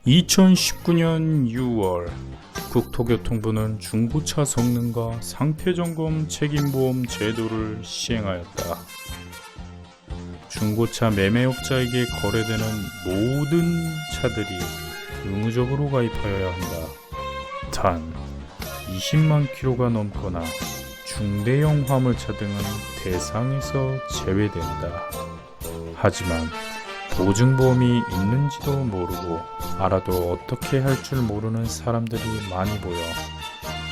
2019년 6월 국토교통부는 중고차 성능과 상태점검 책임보험 제도를 시행하였다. 중고차 매매업자에게 거래되는 모든 차들이 의무적으로 가입하여야 한다. 단 20만 킬로가 넘거나 중대형 화물차 등은 대상에서 제외된다. 하지만 보증보험이 있는지도 모르고 알아도 어떻게 할 줄 모르는 사람들이 많이 보여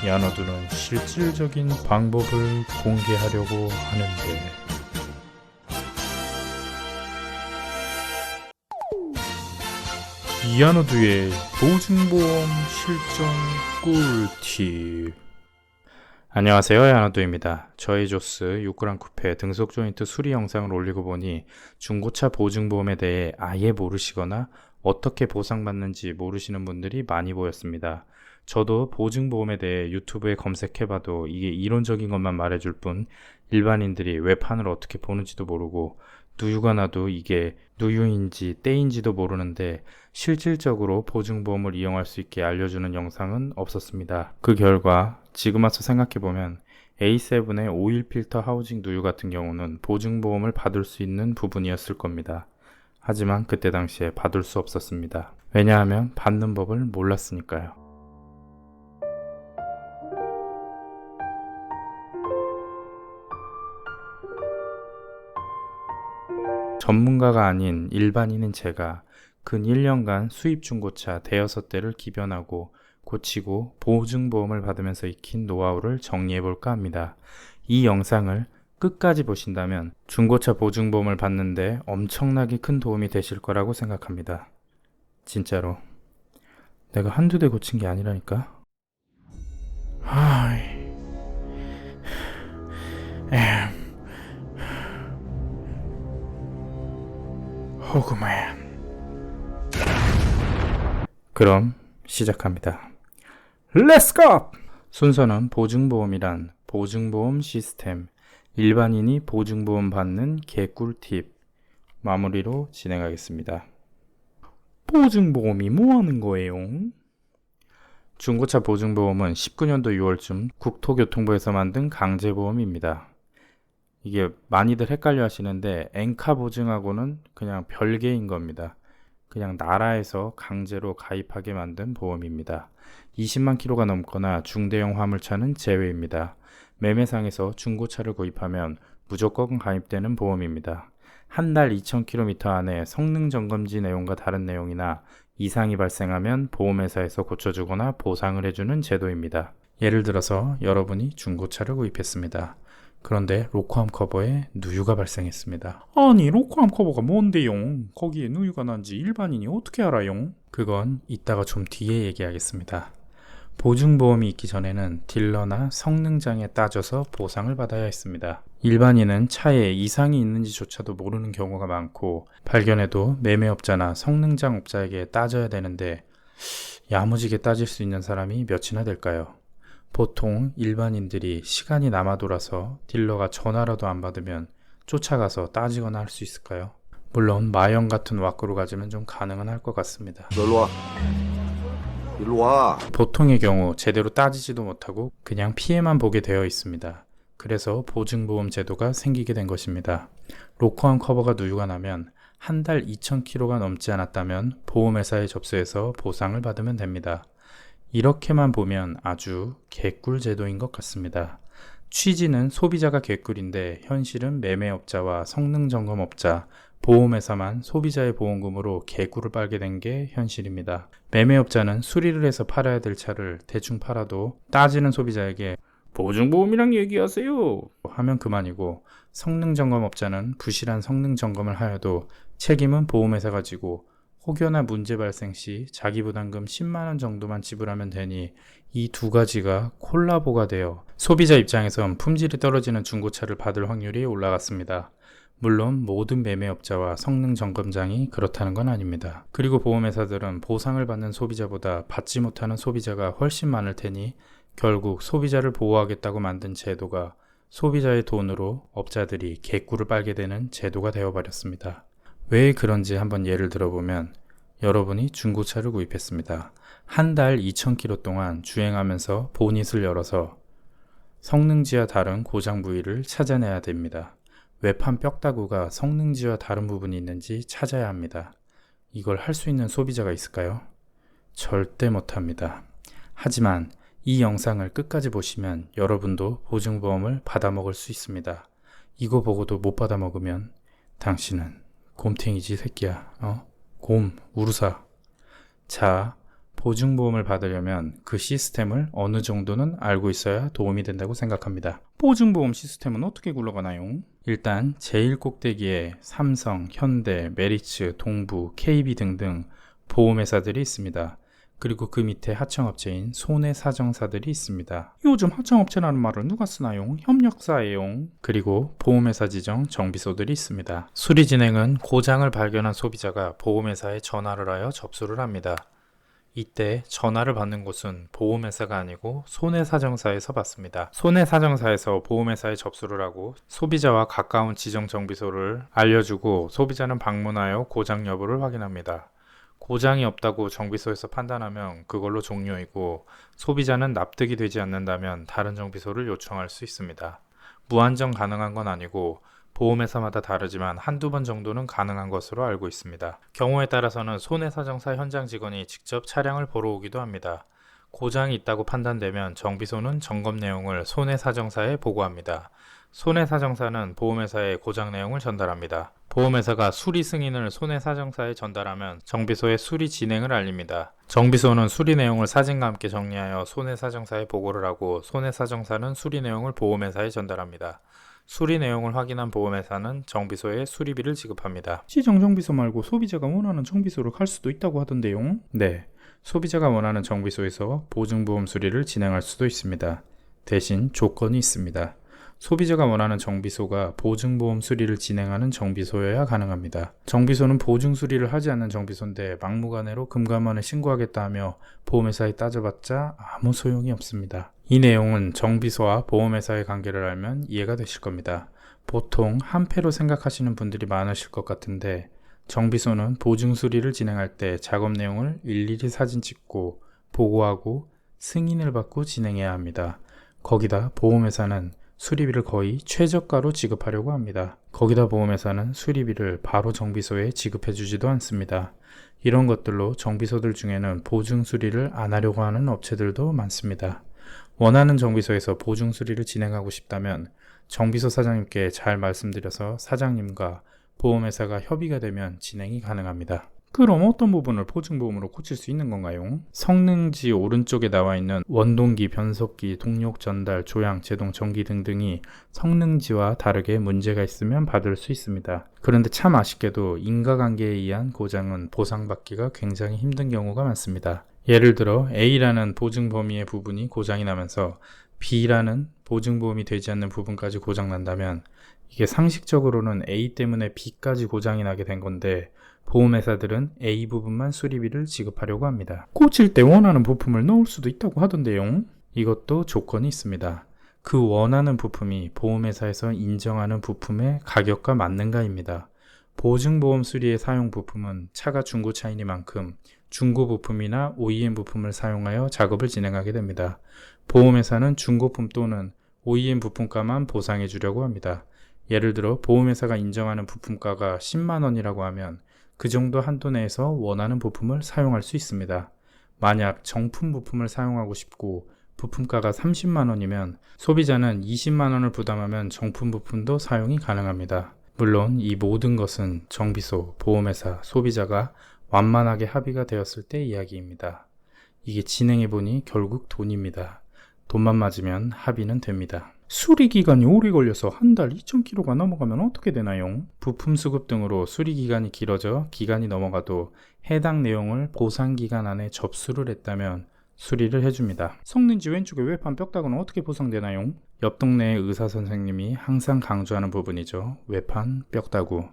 야노드는 실질적인 방법을 공개하려고 하는데, 야노드의 보증보험 실전 꿀팁. 안녕하세요, 야노드입니다. 저희 조스 6그랑 쿠페 등속 조인트 수리 영상을 올리고 보니 중고차 보증보험에 대해 아예 모르시거나 어떻게 보상받는지 모르시는 분들이 많이 보였습니다. 저도 보증보험에 대해 유튜브에 검색해봐도 이게 이론적인 것만 말해줄 뿐 일반인들이 외판을 어떻게 보는지도 모르고 누유가 나도 이게 누유인지 떼인지도 모르는데 실질적으로 보증보험을 이용할 수 있게 알려주는 영상은 없었습니다. 그 결과 지금 와서 생각해보면 A7의 오일 필터 하우징 누유 같은 경우는 보증보험을 받을 수 있는 부분이었을 겁니다. 하지만 그때 당시에 받을 수 없었습니다. 왜냐하면 받는 법을 몰랐으니까요. 전문가가 아닌 일반인인 제가 근 1년간 수입 중고차 대여섯 대를 기변하고 고치고 보증보험을 받으면서 익힌 노하우를 정리해볼까 합니다. 이 영상을 끝까지 보신다면 중고차 보증보험을 받는데 엄청나게 큰 도움이 되실 거라고 생각합니다. 진짜로. 내가 한두 대 고친 게 아니라니까. 호구맨. 그럼 시작합니다. Let's go! 순서는 보증보험이란 보증보험 시스템, 일반인이 보증보험 받는 개꿀팁, 마무리로 진행하겠습니다. 보증보험이 뭐 하는 거예요? 중고차 보증보험은 19년도 6월쯤 국토교통부에서 만든 강제보험입니다. 이게 많이들 헷갈려 하시는데 엔카 보증하고는 그냥 별개인 겁니다. 그냥 나라에서 강제로 가입하게 만든 보험입니다. 20만 킬로가 넘거나 중대형 화물차는 제외입니다. 매매상에서 중고차를 구입하면 무조건 가입되는 보험입니다. 한 달 2,000km 안에 성능 점검지 내용과 다른 내용이나 이상이 발생하면 보험회사에서 고쳐주거나 보상을 해주는 제도입니다. 예를 들어서 여러분이 중고차를 구입했습니다. 그런데 로코암 커버에 누유가 발생했습니다. 아니, 로코암 커버가 뭔데요? 거기에 누유가 난지 일반인이 어떻게 알아요? 그건 이따가 좀 뒤에 얘기하겠습니다. 보증보험이 있기 전에는 딜러나 성능장에 따져서 보상을 받아야 했습니다. 일반인은 차에 이상이 있는지조차도 모르는 경우가 많고 발견해도 매매업자나 성능장업자에게 따져야 되는데 야무지게 따질 수 있는 사람이 몇이나 될까요? 보통 일반인들이 시간이 남아 돌아서 딜러가 전화라도 안 받으면 쫓아가서 따지거나 할 수 있을까요? 물론 마영 같은 왁구로 가지면 좀 가능은 할 것 같습니다. 일로 와. 보통의 경우 제대로 따지지도 못하고 그냥 피해만 보게 되어 있습니다. 그래서 보증보험 제도가 생기게 된 것입니다. 로코암 커버가 누유가 나면 한 달 2,000km가 넘지 않았다면 보험회사에 접수해서 보상을 받으면 됩니다. 이렇게만 보면 아주 개꿀 제도인 것 같습니다. 취지는 소비자가 개꿀인데 현실은 매매업자와 성능점검업자, 보험회사만 소비자의 보험금으로 개꿀을 빨게 된 게 현실입니다. 매매업자는 수리를 해서 팔아야 될 차를 대충 팔아도 따지는 소비자에게 보증보험이랑 얘기하세요 하면 그만이고, 성능점검업자는 부실한 성능점검을 하여도 책임은 보험회사가 지고 혹여나 문제 발생 시 자기 부담금 10만원 정도만 지불하면 되니 이 두 가지가 콜라보가 되어 소비자 입장에선 품질이 떨어지는 중고차를 받을 확률이 올라갔습니다. 물론 모든 매매업자와 성능점검장이 그렇다는 건 아닙니다. 그리고 보험회사들은 보상을 받는 소비자보다 받지 못하는 소비자가 훨씬 많을 테니 결국 소비자를 보호하겠다고 만든 제도가 소비자의 돈으로 업자들이 개꿀을 빨게 되는 제도가 되어버렸습니다. 왜 그런지 한번 예를 들어보면, 여러분이 중고차를 구입했습니다. 한 달 2,000km 동안 주행하면서 보닛을 열어서 성능지와 다른 고장 부위를 찾아내야 됩니다. 외판 뼈다구가 성능지와 다른 부분이 있는지 찾아야 합니다. 이걸 할 수 있는 소비자가 있을까요? 절대 못합니다. 하지만 이 영상을 끝까지 보시면 여러분도 보증보험을 받아먹을 수 있습니다. 이거 보고도 못 받아먹으면 당신은 곰탱이지 새끼야. 곰, 우루사. 자, 보증보험을 받으려면 그 시스템을 어느 정도는 알고 있어야 도움이 된다고 생각합니다. 보증보험 시스템은 어떻게 굴러가나요? 일단 제일 꼭대기에 삼성, 현대, 메리츠, 동부, KB 등등 보험회사들이 있습니다. 그리고 그 밑에 하청업체인 손해사정사들이 있습니다. 요즘 하청업체라는 말을 누가 쓰나요? 협력사예요. 그리고 보험회사 지정 정비소들이 있습니다. 수리 진행은 고장을 발견한 소비자가 보험회사에 전화를 하여 접수를 합니다. 이때 전화를 받는 곳은 보험회사가 아니고 손해사정사에서 받습니다. 손해사정사에서 보험회사에 접수를 하고 소비자와 가까운 지정 정비소를 알려주고 소비자는 방문하여 고장 여부를 확인합니다. 고장이 없다고 정비소에서 판단하면 그걸로 종료이고 소비자는 납득이 되지 않는다면 다른 정비소를 요청할 수 있습니다. 무한정 가능한 건 아니고 보험회사마다 다르지만 한두 번 정도는 가능한 것으로 알고 있습니다. 경우에 따라서는 손해사정사 현장 직원이 직접 차량을 보러 오기도 합니다. 고장이 있다고 판단되면 정비소는 점검 내용을 손해사정사에 보고합니다. 손해사정사는 보험회사에 고장 내용을 전달합니다. 보험회사가 수리 승인을 손해사정사에 전달하면 정비소에 수리 진행을 알립니다. 정비소는 수리 내용을 사진과 함께 정리하여 손해사정사에 보고를 하고 손해사정사는 수리 내용을 보험회사에 전달합니다. 수리 내용을 확인한 보험회사는 정비소에 수리비를 지급합니다. 시정 정비소 말고 소비자가 원하는 정비소로 갈 수도 있다고 하던데요? 네, 소비자가 원하는 정비소에서 보증보험 수리를 진행할 수도 있습니다. 대신 조건이 있습니다. 소비자가 원하는 정비소가 보증보험 수리를 진행하는 정비소여야 가능합니다. 정비소는 보증 수리를 하지 않는 정비소인데 막무가내로 금감원에 신고하겠다 하며 보험회사에 따져봤자 아무 소용이 없습니다. 이 내용은 정비소와 보험회사의 관계를 알면 이해가 되실 겁니다. 보통 한패로 생각하시는 분들이 많으실 것 같은데 정비소는 보증 수리를 진행할 때 작업 내용을 일일이 사진 찍고 보고하고 승인을 받고 진행해야 합니다. 거기다 보험회사는 수리비를 거의 최저가로 지급하려고 합니다. 거기다 보험회사는 수리비를 바로 정비소에 지급해주지도 않습니다. 이런 것들로 정비소들 중에는 보증 수리를 안 하려고 하는 업체들도 많습니다. 원하는 정비소에서 보증 수리를 진행하고 싶다면 정비소 사장님께 잘 말씀드려서 사장님과 보험회사가 협의가 되면 진행이 가능합니다. 그럼 어떤 부분을 보증보험으로 고칠 수 있는 건가요? 성능지 오른쪽에 나와 있는 원동기, 변속기, 동력 전달, 조향, 제동, 전기 등등이 성능지와 다르게 문제가 있으면 받을 수 있습니다. 그런데 참 아쉽게도 인과관계에 의한 고장은 보상받기가 굉장히 힘든 경우가 많습니다. 예를 들어 A라는 보증 범위의 부분이 고장이 나면서 B라는 보증보험이 되지 않는 부분까지 고장난다면 이게 상식적으로는 A 때문에 B까지 고장이 나게 된 건데 보험회사들은 A 부분만 수리비를 지급하려고 합니다. 고칠 때 원하는 부품을 넣을 수도 있다고 하던데요. 이것도 조건이 있습니다. 그 원하는 부품이 보험회사에서 인정하는 부품의 가격과 맞는가입니다. 보증보험 수리에 사용 부품은 차가 중고차이니만큼 중고 부품이나 OEM 부품을 사용하여 작업을 진행하게 됩니다. 보험회사는 중고품 또는 OEM 부품가만 보상해 주려고 합니다. 예를 들어 보험회사가 인정하는 부품가가 10만원이라고 하면 그 정도 한도 내에서 원하는 부품을 사용할 수 있습니다. 만약 정품 부품을 사용하고 싶고 부품가가 30만원이면 소비자는 20만원을 부담하면 정품 부품도 사용이 가능합니다. 물론 이 모든 것은 정비소, 보험회사, 소비자가 완만하게 합의가 되었을 때 이야기입니다. 이게 진행해보니 결국 돈입니다. 돈만 맞으면 합의는 됩니다. 수리기간이 오래 걸려서 한 달 2,000km가 넘어가면 어떻게 되나요? 부품 수급 등으로 수리기간이 길어져 기간이 넘어가도 해당 내용을 보상기간 안에 접수를 했다면 수리를 해줍니다. 성능지 왼쪽에 외판 뼈다구는 어떻게 보상되나요? 옆 동네의 의사선생님이 항상 강조하는 부분이죠. 외판 뼈다구.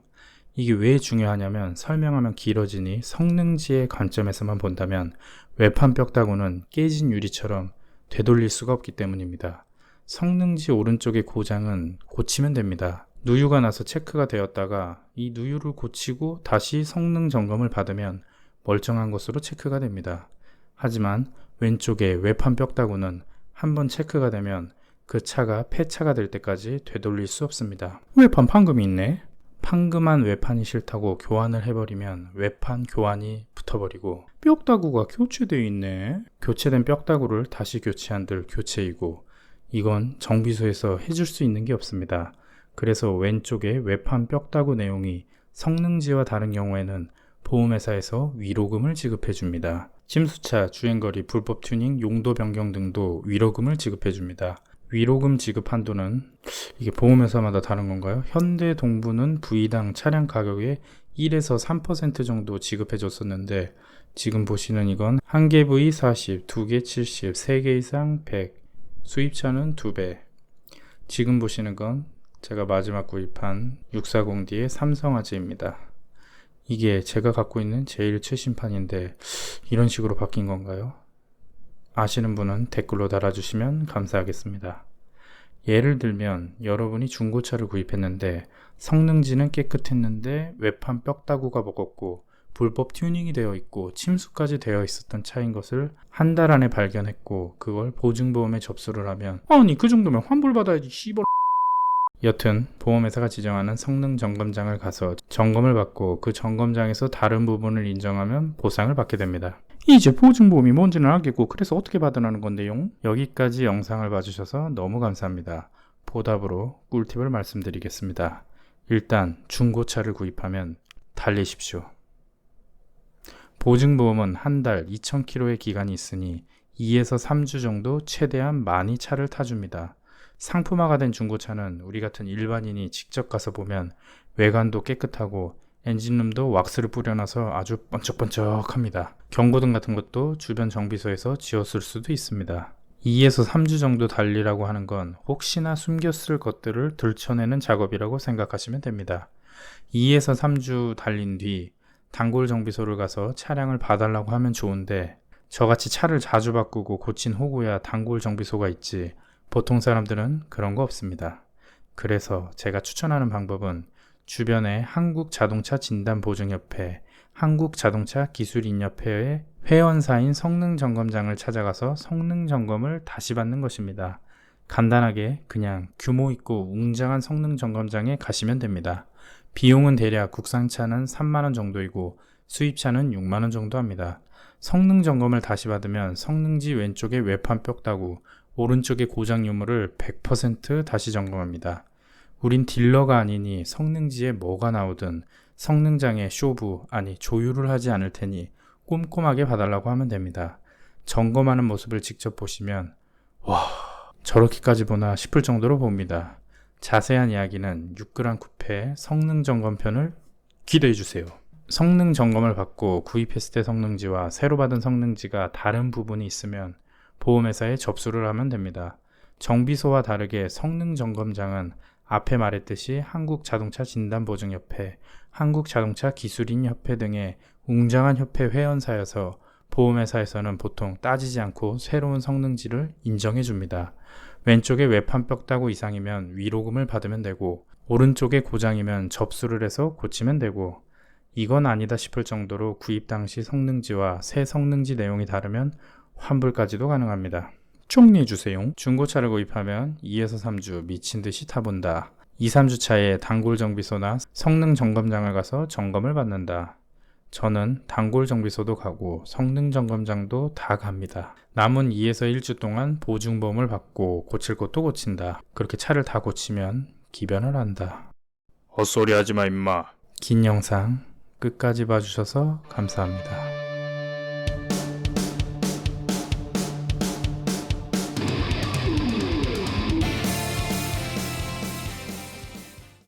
이게 왜 중요하냐면 설명하면 길어지니 성능지의 관점에서만 본다면 외판 뼈다구는 깨진 유리처럼 되돌릴 수가 없기 때문입니다. 성능지 오른쪽의 고장은 고치면 됩니다. 누유가 나서 체크가 되었다가 이 누유를 고치고 다시 성능 점검을 받으면 멀쩡한 것으로 체크가 됩니다. 하지만 왼쪽에 외판 뼈다구는 한번 체크가 되면 그 차가 폐차가 될 때까지 되돌릴 수 없습니다. 외판 판금이 있네. 판금한 외판이 싫다고 교환을 해버리면 외판 교환이 붙어버리고, 뼈다구가 교체되어 있네. 교체된 뼈다구를 다시 교체한들 교체이고, 이건 정비소에서 해줄 수 있는 게 없습니다. 그래서 왼쪽에 외판 뼈다구 내용이 성능지와 다른 경우에는 보험회사에서 위로금을 지급해 줍니다. 침수차, 주행거리, 불법 튜닝, 용도 변경 등도 위로금을 지급해 줍니다. 위로금 지급 한도는 이게 보험회사마다 다른 건가요? 현대동부는 V당 차량 가격의 1에서 3% 정도 지급해 줬었는데, 지금 보시는 이건 1개 V 40, 2개 70, 3개 이상 100, 수입차는 2배. 지금 보시는 건 제가 마지막 구입한 640D의 삼성화재입니다. 이게 제가 갖고 있는 제일 최신판인데 이런 식으로 바뀐 건가요? 아시는 분은 댓글로 달아주시면 감사하겠습니다. 예를 들면 여러분이 중고차를 구입했는데 성능지는 깨끗했는데 외판 뼈다구가 먹었고 불법 튜닝이 되어 있고 침수까지 되어 있었던 차인 것을 한 달 안에 발견했고, 그걸 보증보험에 접수를 하면, 아니 그 정도면 환불받아야지 씨발. 여튼 보험회사가 지정하는 성능 점검장을 가서 점검을 받고 그 점검장에서 다른 부분을 인정하면 보상을 받게 됩니다. 이제 보증보험이 뭔지는 알겠고, 그래서 어떻게 받으라는 건데요? 여기까지 영상을 봐주셔서 너무 감사합니다. 보답으로 꿀팁을 말씀드리겠습니다. 일단 중고차를 구입하면 달리십시오. 보증보험은 한 달 2,000km의 기간이 있으니 2에서 3주 정도 최대한 많이 차를 타줍니다. 상품화가 된 중고차는 우리 같은 일반인이 직접 가서 보면 외관도 깨끗하고 엔진룸도 왁스를 뿌려놔서 아주 번쩍번쩍합니다. 경고등 같은 것도 주변 정비소에서 지었을 수도 있습니다. 2에서 3주 정도 달리라고 하는 건 혹시나 숨겼을 것들을 들춰내는 작업이라고 생각하시면 됩니다. 2에서 3주 달린 뒤 단골 정비소를 가서 차량을 봐달라고 하면 좋은데, 저같이 차를 자주 바꾸고 고친 호구야 단골 정비소가 있지, 보통 사람들은 그런 거 없습니다. 그래서 제가 추천하는 방법은 주변에 한국자동차진단보증협회, 한국자동차기술인협회의 회원사인 성능점검장을 찾아가서 성능점검을 다시 받는 것입니다. 간단하게 그냥 규모 있고 웅장한 성능점검장에 가시면 됩니다. 비용은 대략 국산차는 3만원 정도이고 수입차는 6만원 정도 합니다. 성능 점검을 다시 받으면 성능지 왼쪽에 외판 뼈다구, 오른쪽에 고장 유무를 100% 다시 점검합니다. 우린 딜러가 아니니 성능지에 뭐가 나오든 성능장에 쇼부, 아니 조율을 하지 않을 테니 꼼꼼하게 봐달라고 하면 됩니다. 점검하는 모습을 직접 보시면 와, 저렇게까지 보나 싶을 정도로 봅니다. 자세한 이야기는 6g 쿠페 성능 점검편을 기대해 주세요. 성능 점검을 받고 구입했을 때 성능지와 새로 받은 성능지가 다른 부분이 있으면 보험회사에 접수를 하면 됩니다. 정비소와 다르게 성능 점검장은 앞에 말했듯이 한국자동차진단보증협회, 한국자동차기술인협회 등의 웅장한 협회 회원사여서 보험회사에서는 보통 따지지 않고 새로운 성능지를 인정해 줍니다. 왼쪽에 외판 뼈다구 이상이면 위로금을 받으면 되고, 오른쪽에 고장이면 접수를 해서 고치면 되고, 이건 아니다 싶을 정도로 구입 당시 성능지와 새 성능지 내용이 다르면 환불까지도 가능합니다. 정리해주세요. 중고차를 구입하면 2에서 3주 미친듯이 타본다. 2, 3주 차에 단골 정비소나 성능 점검장을 가서 점검을 받는다. 저는 단골 정비소도 가고 성능 점검장도 다 갑니다. 남은 2에서 1주 동안 보증보험을 받고 고칠 것도 고친다. 그렇게 차를 다 고치면 기변을 한다. 헛소리 하지마 임마. 긴 영상 끝까지 봐주셔서 감사합니다.